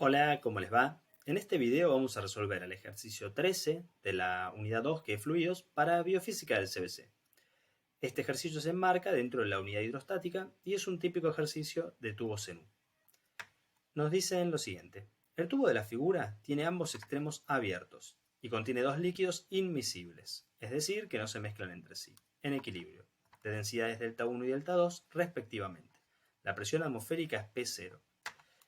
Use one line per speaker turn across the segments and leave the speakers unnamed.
Hola, ¿cómo les va? En este video vamos a resolver el ejercicio 13 de la unidad 2, que es fluidos, para biofísica del CBC. Este ejercicio se enmarca dentro de la unidad hidrostática y es un típico ejercicio de tubo Zenú. Nos dicen lo siguiente: el tubo de la figura tiene ambos extremos abiertos y contiene dos líquidos inmiscibles, es decir, que no se mezclan entre sí, en equilibrio, de densidades delta 1 y delta 2 respectivamente. La presión atmosférica es P0.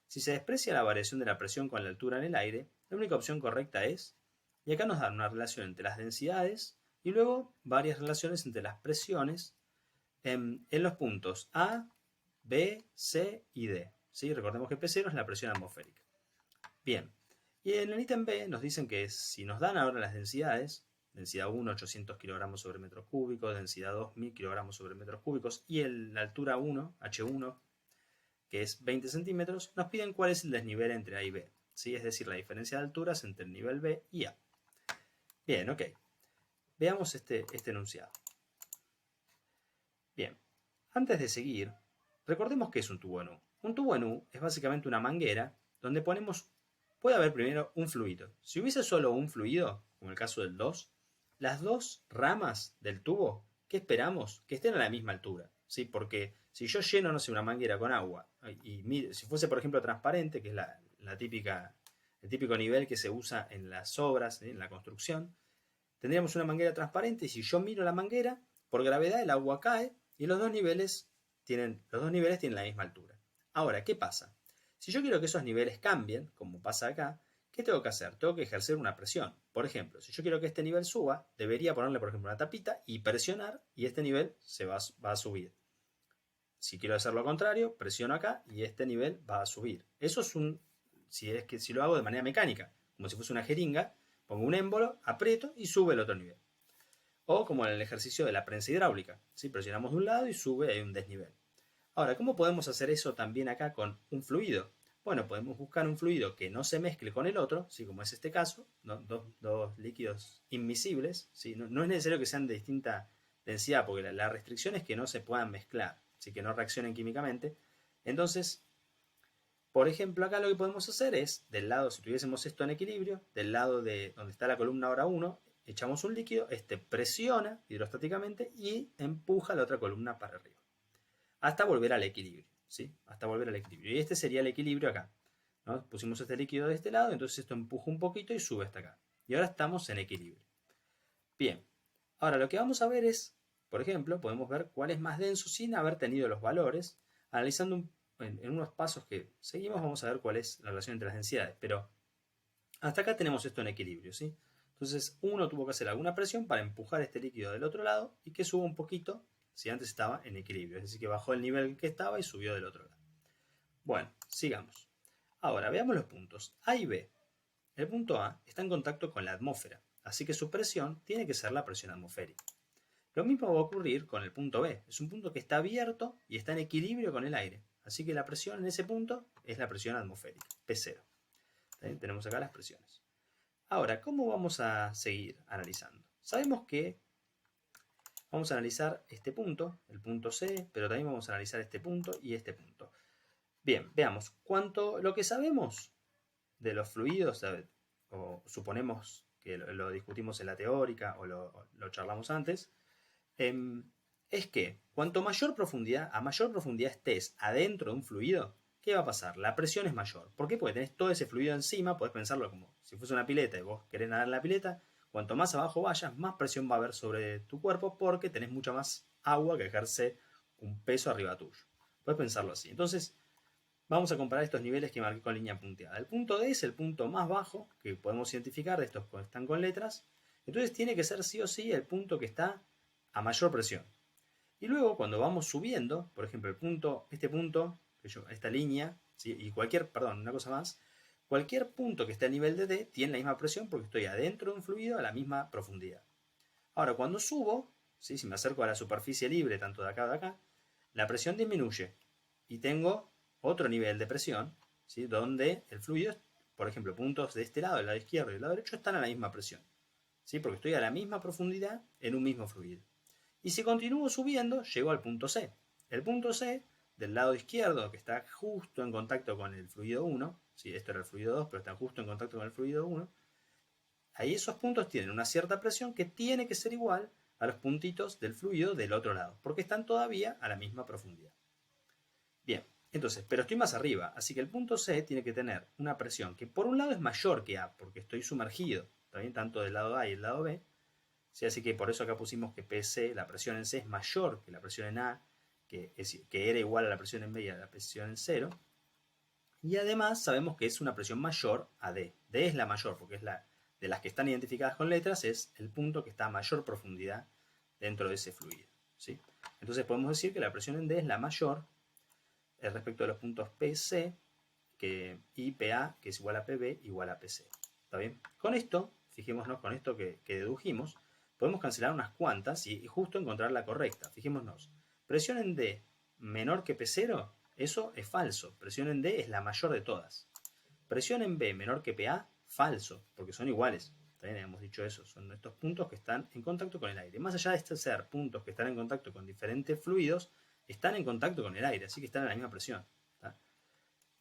Si se desprecia la variación de la presión con la altura en el aire, la única opción correcta es, y acá nos dan una relación entre las densidades y luego varias relaciones entre las presiones en los puntos A, B, C y D. ¿Sí? Recordemos que P0 es la presión atmosférica. Bien, y en el ítem B nos dicen que si nos dan ahora las densidades, densidad 1, 800 kilogramos sobre metros cúbicos, densidad 2, 1000 kilogramos sobre metros cúbicos, y la altura 1, H1, que es 20 centímetros, nos piden cuál es el desnivel entre A y B, ¿sí? Es decir, la diferencia de alturas entre el nivel B y A. Bien, ok. Veamos este enunciado. Bien, antes de seguir, recordemos qué es un tubo en U. Un tubo en U es básicamente una manguera donde puede haber primero un fluido. Si hubiese solo un fluido, como el caso del 2, las dos ramas del tubo, ¿qué esperamos? Que estén a la misma altura, ¿sí? Porque si yo lleno, no sé, una manguera con agua, y si fuese, por ejemplo, transparente, que es el típico nivel que se usa en las obras, en la construcción, tendríamos una manguera transparente y si yo miro la manguera, por gravedad el agua cae y los dos niveles tienen la misma altura. Ahora, ¿qué pasa? Si yo quiero que esos niveles cambien, como pasa acá, ¿qué tengo que hacer? Tengo que ejercer una presión. Por ejemplo, si yo quiero que este nivel suba, debería ponerle, por ejemplo, una tapita y presionar, y este nivel va a subir. Si quiero hacer lo contrario, presiono acá y este nivel va a subir. Eso es si lo hago de manera mecánica, como si fuese una jeringa, pongo un émbolo, aprieto y sube el otro nivel. O como en el ejercicio de la prensa hidráulica, ¿sí? Presionamos de un lado y sube, hay un desnivel. Ahora, ¿cómo podemos hacer eso también acá con un fluido? Bueno, podemos buscar un fluido que no se mezcle con el otro, ¿sí? Como es este caso, ¿no? Dos líquidos inmiscibles, ¿sí? No es necesario que sean de distinta densidad, porque la restricción es que no se puedan mezclar, ¿sí? Que no reaccionen químicamente. Entonces, por ejemplo, acá lo que podemos hacer es, del lado, si tuviésemos esto en equilibrio, del lado de donde está la columna hora 1, echamos un líquido, este presiona hidrostáticamente y empuja la otra columna para arriba, hasta volver al equilibrio, ¿sí? Hasta volver al equilibrio. Y este sería el equilibrio acá, ¿no? Pusimos este líquido de este lado, entonces esto empuja un poquito y sube hasta acá. Y ahora estamos en equilibrio. Bien, ahora lo que vamos a ver es, por ejemplo, podemos ver cuál es más denso sin haber tenido los valores. Analizando en unos pasos que seguimos vamos a ver cuál es la relación entre las densidades, pero hasta acá tenemos esto en equilibrio, ¿sí? Entonces uno tuvo que hacer alguna presión para empujar este líquido del otro lado y que suba un poquito si antes estaba en equilibrio, es decir, que bajó el nivel que estaba y subió del otro lado. Bueno, sigamos. Ahora veamos los puntos A y B. El punto A está en contacto con la atmósfera, así que su presión tiene que ser la presión atmosférica. Lo mismo va a ocurrir con el punto B. Es un punto que está abierto y está en equilibrio con el aire, así que la presión en ese punto es la presión atmosférica, P0. Tenemos acá las presiones. Ahora, ¿cómo vamos a seguir analizando? Sabemos que vamos a analizar este punto, el punto C, pero también vamos a analizar este punto y este punto. Bien, veamos. Lo que sabemos de los fluidos, o suponemos que lo discutimos en la teórica o lo charlamos antes, es que a mayor profundidad estés adentro de un fluido, ¿qué va a pasar? La presión es mayor. ¿Por qué? Porque tenés todo ese fluido encima, podés pensarlo como si fuese una pileta y vos querés nadar en la pileta. Cuanto más abajo vayas, más presión va a haber sobre tu cuerpo porque tenés mucha más agua que ejerce un peso arriba tuyo. Puedes pensarlo así. Entonces, vamos a comparar estos niveles que marqué con línea punteada. El punto D es el punto más bajo que podemos identificar de estos que están con letras. Entonces tiene que ser sí o sí el punto que está a mayor presión. Y luego cuando vamos subiendo, por ejemplo, este punto, esta línea, ¿sí? Y una cosa más, cualquier punto que esté a nivel de D tiene la misma presión porque estoy adentro de un fluido a la misma profundidad. Ahora, cuando subo, ¿sí? Si me acerco a la superficie libre, tanto de acá o de acá, la presión disminuye y tengo otro nivel de presión, ¿sí? Donde el fluido, por ejemplo, puntos de este lado, del lado izquierdo y del lado derecho, están a la misma presión, ¿sí? Porque estoy a la misma profundidad en un mismo fluido. Y si continúo subiendo, llego al punto C. El punto C, del lado izquierdo, que está justo en contacto con el fluido 1, ¿sí? Esto era el fluido 2, pero están justo en contacto con el fluido 1. Ahí esos puntos tienen una cierta presión que tiene que ser igual a los puntitos del fluido del otro lado, porque están todavía a la misma profundidad. Bien, entonces, pero estoy más arriba, así que el punto C tiene que tener una presión que por un lado es mayor que A, porque estoy sumergido, ¿también? Tanto del lado A y el lado B. ¿Sí? Así que por eso acá pusimos que PC, la presión en C es mayor que la presión en A, que era igual a la presión en B y a la presión en 0. Y además sabemos que es una presión mayor a D. D es la mayor, porque es la de las que están identificadas con letras, es el punto que está a mayor profundidad dentro de ese fluido, ¿sí? Entonces podemos decir que la presión en D es la mayor respecto de los puntos PC y PA, que es igual a PB, igual a PC. ¿Está bien? Con esto, fijémonos con esto que dedujimos, podemos cancelar unas cuantas y justo encontrar la correcta. Fijémonos, presión en D menor que P0, eso es falso. Presión en D es la mayor de todas. Presión en B menor que PA, falso, porque son iguales. También hemos dicho eso, son estos puntos que están en contacto con el aire. Más allá de ser puntos que están en contacto con diferentes fluidos, están en contacto con el aire, así que están a la misma presión. ¿Tá?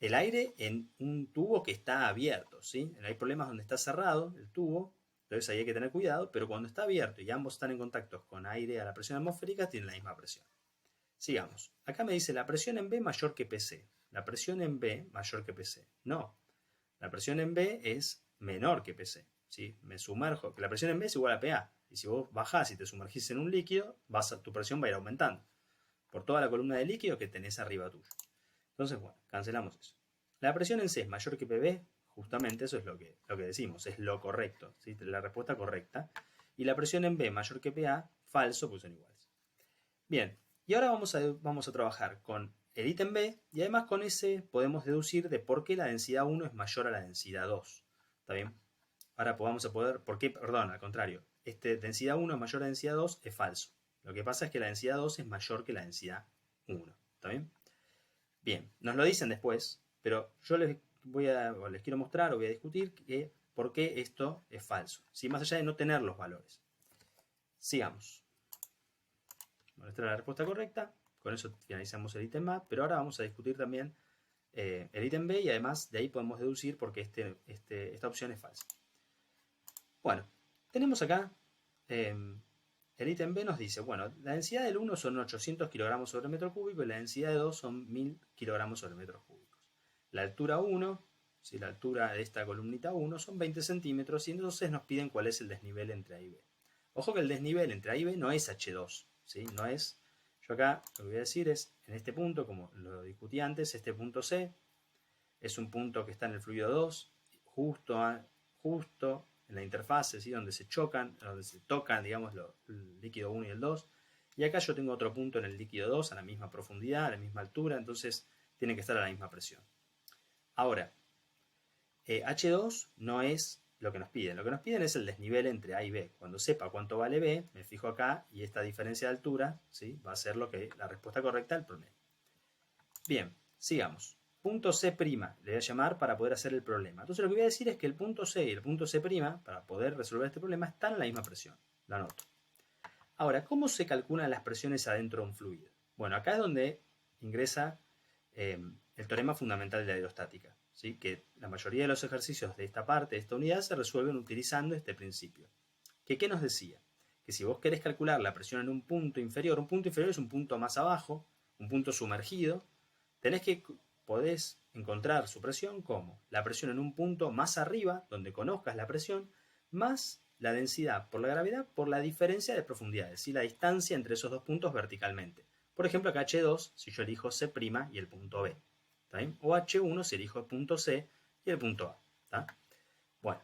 El aire en un tubo que está abierto, ¿sí? Hay problemas donde está cerrado el tubo, entonces ahí hay que tener cuidado, pero cuando está abierto y ambos están en contacto con aire a la presión atmosférica, tienen la misma presión. Sigamos. Acá me dice la presión en B mayor que PC. La presión en B mayor que PC. No. La presión en B es menor que PC. ¿Sí? Me sumerjo. La presión en B es igual a PA. Y si vos bajás y te sumergís en un líquido, tu presión va a ir aumentando por toda la columna de líquido que tenés arriba tuyo. Entonces, bueno, cancelamos eso. La presión en C es mayor que PB, justamente eso es lo que decimos, es lo correcto, ¿sí? La respuesta correcta. Y la presión en B mayor que PA, falso, pues son iguales. Bien, y ahora vamos a trabajar con el ítem B y además con ese podemos deducir de por qué la densidad 1 es mayor a la densidad 2. ¿Está bien? Ahora vamos a poder, al contrario, densidad 1 es mayor a densidad 2 es falso. Lo que pasa es que la densidad 2 es mayor que la densidad 1. ¿Está bien? Bien, nos lo dicen después, pero yo les quiero mostrar o voy a discutir por qué esto es falso, ¿sí? Más allá de no tener los valores. Sigamos. Bueno, esta es la respuesta correcta. Con eso finalizamos el ítem A, pero ahora vamos a discutir también el ítem B y además de ahí podemos deducir por qué esta opción es falsa. Bueno, tenemos acá el ítem B nos dice, bueno, la densidad del 1 son 800 kilogramos sobre metro cúbico y la densidad de 2 son 1000 kilogramos sobre metros cúbicos. La altura 1, si la altura de esta columnita 1 son 20 centímetros y entonces nos piden cuál es el desnivel entre A y B. Ojo que el desnivel entre A y B no es H2, ¿sí? No es, yo acá lo que voy a decir es, en este punto, como lo discutí antes, este punto C es un punto que está en el fluido 2, justo en la interfase, ¿sí? Donde se chocan, donde se tocan, digamos, el líquido 1 y el 2. Y acá yo tengo otro punto en el líquido 2 a la misma profundidad, a la misma altura, entonces tienen que estar a la misma presión. Ahora, H2 no es lo que nos piden. Lo que nos piden es el desnivel entre A y B. Cuando sepa cuánto vale B, me fijo acá y esta diferencia de altura, ¿sí? Va a ser la respuesta correcta al problema. Bien, sigamos. Punto C', le voy a llamar para poder hacer el problema. Entonces lo que voy a decir es que el punto C y el punto C', para poder resolver este problema, están a la misma presión. La anoto. Ahora, ¿cómo se calculan las presiones adentro de un fluido? Bueno, acá es donde ingresa el teorema fundamental de la aerostática, ¿sí? Que la mayoría de los ejercicios de esta parte, de esta unidad, se resuelven utilizando este principio. ¿Qué nos decía? Que si vos querés calcular la presión en un punto inferior es un punto más abajo, un punto sumergido, podés encontrar su presión como la presión en un punto más arriba, donde conozcas la presión, más la densidad por la gravedad por la diferencia de profundidades, ¿sí? La distancia entre esos dos puntos verticalmente. Por ejemplo, acá H2, si yo elijo C' y el punto B. ¿Está bien? O H1 si elijo el punto C y el punto A. ¿Está? Bueno,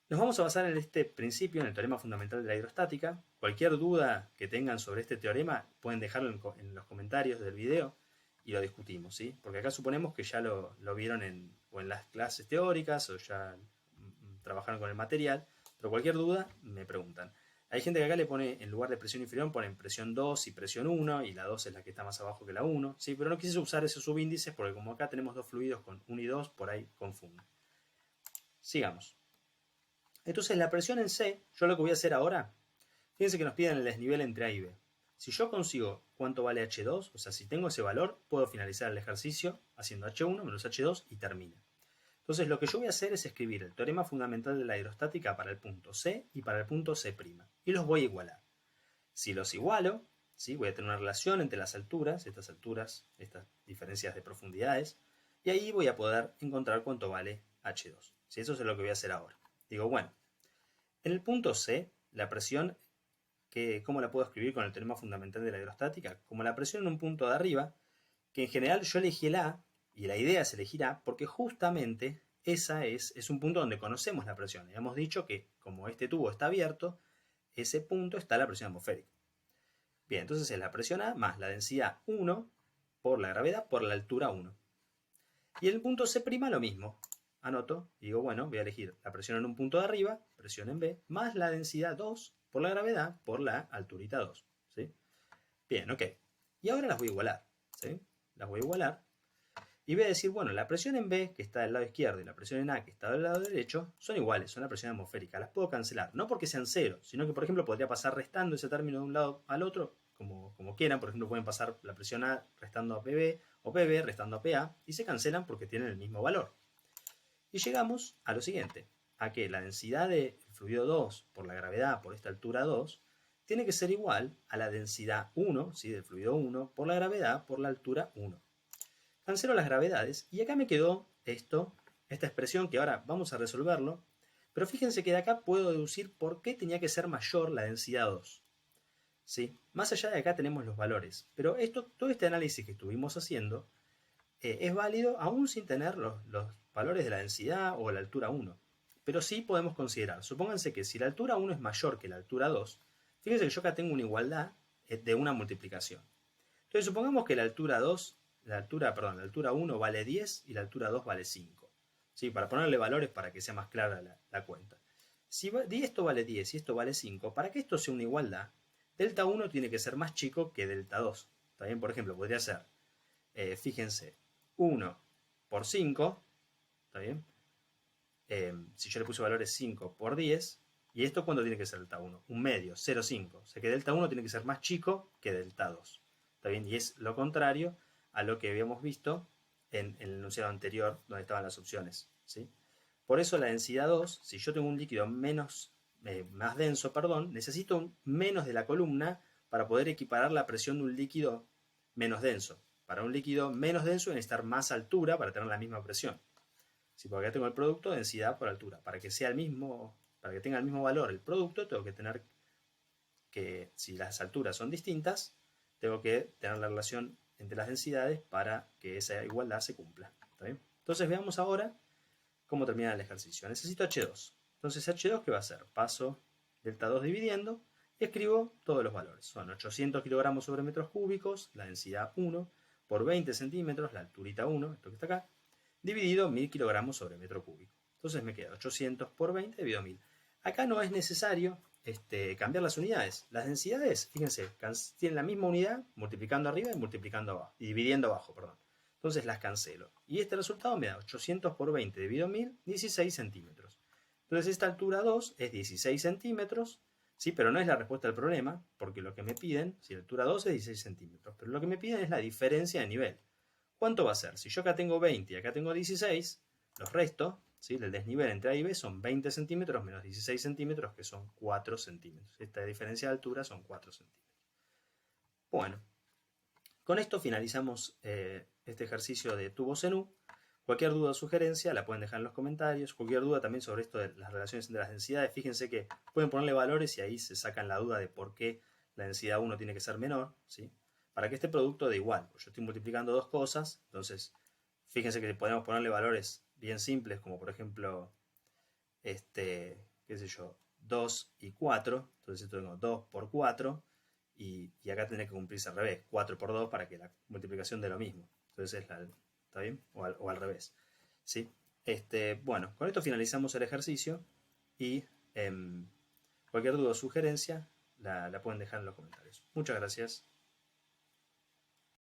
nos vamos a basar en este principio, en el teorema fundamental de la hidrostática. Cualquier duda que tengan sobre este teorema pueden dejarlo en los comentarios del video y lo discutimos, ¿sí? Porque acá suponemos que ya lo vieron en las clases teóricas o ya trabajaron con el material, pero cualquier duda me preguntan. Hay gente que acá le pone, en lugar de presión inferior, ponen presión 2 y presión 1, y la 2 es la que está más abajo que la 1, ¿sí? Pero no quise usar esos subíndices porque como acá tenemos dos fluidos con 1 y 2, por ahí confunden. Sigamos. Entonces la presión en C, yo lo que voy a hacer ahora, fíjense que nos piden el desnivel entre A y B. Si yo consigo cuánto vale H2, o sea, si tengo ese valor, puedo finalizar el ejercicio haciendo H1 menos H2 y termina. Entonces lo que yo voy a hacer es escribir el teorema fundamental de la hidrostática para el punto C y para el punto C', y los voy a igualar. Si los igualo, ¿sí? Voy a tener una relación entre las alturas, estas diferencias de profundidades, y ahí voy a poder encontrar cuánto vale H2. ¿Sí? Eso es lo que voy a hacer ahora. Digo, bueno, en el punto C, la presión, ¿cómo la puedo escribir con el teorema fundamental de la hidrostática? Como la presión en un punto de arriba, que en general yo elegí el A, y la idea es elegir A, porque justamente esa es un punto donde conocemos la presión. Y hemos dicho que como este tubo está abierto, ese punto está la presión atmosférica. Bien, entonces es la presión A más la densidad 1 por la gravedad por la altura 1. Y en el punto C' lo mismo. Anoto y digo, bueno, voy a elegir la presión en un punto de arriba, presión en B, más la densidad 2 por la gravedad por la alturita 2. ¿Sí? Bien, ok. Y ahora las voy a igualar. ¿Sí? Las voy a igualar. Y voy a decir, bueno, la presión en B, que está del lado izquierdo, y la presión en A, que está del lado derecho, son iguales, son la presión atmosférica. Las puedo cancelar. No porque sean cero, sino que, por ejemplo, podría pasar restando ese término de un lado al otro, como quieran. Por ejemplo, pueden pasar la presión A restando a PB, o PB restando a PA, y se cancelan porque tienen el mismo valor. Y llegamos a lo siguiente, a que la densidad del fluido 2 por la gravedad por esta altura 2 tiene que ser igual a la densidad 1, ¿sí? Del fluido 1 por la gravedad por la altura 1. Cancelo las gravedades y acá me quedó esta expresión que ahora vamos a resolverlo, pero fíjense que de acá puedo deducir por qué tenía que ser mayor la densidad 2. ¿Sí? Más allá de acá tenemos los valores, pero todo este análisis que estuvimos haciendo es válido aún sin tener los valores de la densidad o la altura 1. Pero sí podemos considerar, supónganse que si la altura 1 es mayor que la altura 2, fíjense que yo acá tengo una igualdad de una multiplicación. Entonces supongamos que la altura 1 vale 10 y la altura 2 vale 5. ¿Sí? Para ponerle valores para que sea más clara la cuenta. Si esto vale 10 y esto vale 5, para que esto sea una igualdad, delta 1 tiene que ser más chico que delta 2. También, por ejemplo, podría ser, fíjense, 1 por 5, ¿está bien? Si yo le puse valores 5 por 10, ¿y esto cuándo tiene que ser delta 1? Un medio, 0,5. O sea que delta 1 tiene que ser más chico que delta 2. ¿Está bien? Y es lo contrario a lo que habíamos visto en el enunciado anterior, donde estaban las opciones. ¿Sí? Por eso la densidad 2, si yo tengo un líquido más denso, necesito menos de la columna para poder equiparar la presión de un líquido menos denso. Para un líquido menos denso necesitar más altura para tener la misma presión. Si por acá tengo el producto, densidad por altura. Para que tenga el mismo valor el producto, tengo que tener que, si las alturas son distintas, tengo que tener la relación entre las densidades para que esa igualdad se cumpla. ¿Está bien? Entonces veamos ahora cómo termina el ejercicio. Necesito H2. Entonces H2, ¿qué va a hacer? Paso delta 2 dividiendo y escribo todos los valores. Son 800 kilogramos sobre metros cúbicos, la densidad 1, por 20 centímetros, la alturita 1, esto que está acá, dividido 1000 kilogramos sobre metro cúbico. Entonces me queda 800 por 20 dividido 1000. Acá no es necesario cambiar las unidades. Las densidades, fíjense, tienen la misma unidad multiplicando arriba y multiplicando abajo, y dividiendo abajo, perdón. Entonces las cancelo. Y este resultado me da 800 por 20 dividido 1000, 16 centímetros. Entonces esta altura 2 es 16 centímetros, ¿sí? Pero no es la respuesta al problema, porque lo que me piden, si la altura 2 es 16 centímetros, pero lo que me piden es la diferencia de nivel. ¿Cuánto va a ser? Si yo acá tengo 20 y acá tengo 16, los resto, ¿sí? El desnivel entre A y B son 20 centímetros menos 16 centímetros, que son 4 centímetros. Esta diferencia de altura son 4 centímetros. Bueno, con esto finalizamos este ejercicio de tubos en U. Cualquier duda o sugerencia la pueden dejar en los comentarios. Cualquier duda también sobre esto de las relaciones entre las densidades. Fíjense que pueden ponerle valores y ahí se sacan la duda de por qué la densidad 1 tiene que ser menor, ¿sí? Para que este producto dé igual. Yo estoy multiplicando dos cosas, entonces fíjense que podemos ponerle valores bien simples, como por ejemplo, qué sé yo, 2 y 4. Entonces esto tengo 2 por 4 y acá tendré que cumplirse al revés, 4 por 2 para que la multiplicación dé lo mismo. Entonces ¿está bien? O al revés. ¿Sí? Bueno, con esto finalizamos el ejercicio y cualquier duda o sugerencia la pueden dejar en los comentarios. Muchas gracias.